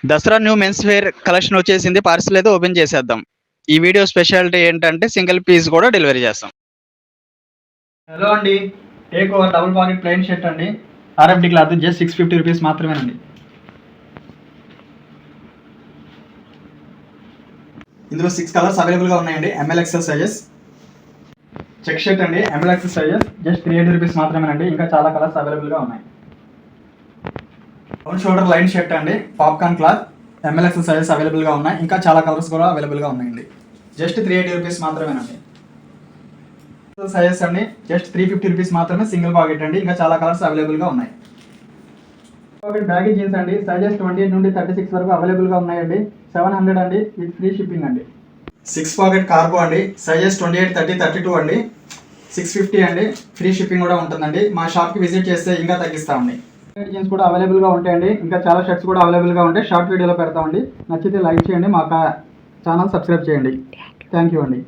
Dasara new men's wear collection వచ్చేసింది. Parcel అయితే open చేసేద్దాం. ఈ వీడియో స్పెషాలిటీ ఏంటంటే సింగిల్ పీస్ కూడా డెలివరీ చేస్తాం. హలో అండి, take over double pocket plain shirt అండి. ఆర్ఎఫ్డి క్లాత్ జస్ట్ 650 రూపీస్ మాత్రమేనండి. ఇందులో 6 కలర్స్ అవైలబుల్గా ఉన్నాయండి. M L XL sizes. Check shirt అండి, M L XL sizes just 380 rupees మాత్రమేనండి. ఇంకా చాలా కలర్స్ అవైలబుల్గా ఉన్నాయి. డౌన్ షోల్డర్ లైన్ షర్ట్ అండి, popcorn cloth, M L XL sizes అవైలబుల్గా ఉన్నాయి. ఇంకా చాలా కలర్స్ కూడా అవైలబుల్గా ఉన్నాయండి. జస్ట్ 380 రూపీస్ మాత్రమేనండి. సైజెస్ అండి జస్ట్ 350 రూపీస్ మాత్రమే. సింగిల్ పాకెట్ అండి. ఇంకా చాలా కలర్స్ అవైలబుల్గా ఉన్నాయి. పాకెట్ బ్యాగీ జీన్స్ అండి, సైజెస్ 28 నుండి 36 వరకు అవైలబుల్గా ఉన్నాయండి. 700 అండి విత్ ఫ్రీ షిప్పింగ్ అండి. 6 పాకెట్ కార్గో అండి, సైజెస్ 28, 30, 32 అండి. 650 అండి, ఫ్రీ షిప్పింగ్ కూడా ఉంటుందండి. మా షాప్కి విజిట్ చేస్తే ఇంకా తగ్గిస్తామండి. జీన్స్ కూడా అవైలబుల్గా ఉంటాయండి. ఇంకా చాలా షర్ట్స్ కూడా అవైలబుల్గా ఉంటాయి. షార్ట్ వీడియోలో పెడతామండి. నచ్చితే లైక్ చేయండి, మా ఛానల్ సబ్స్క్రైబ్ చేయండి. థ్యాంక్ యూ అండి.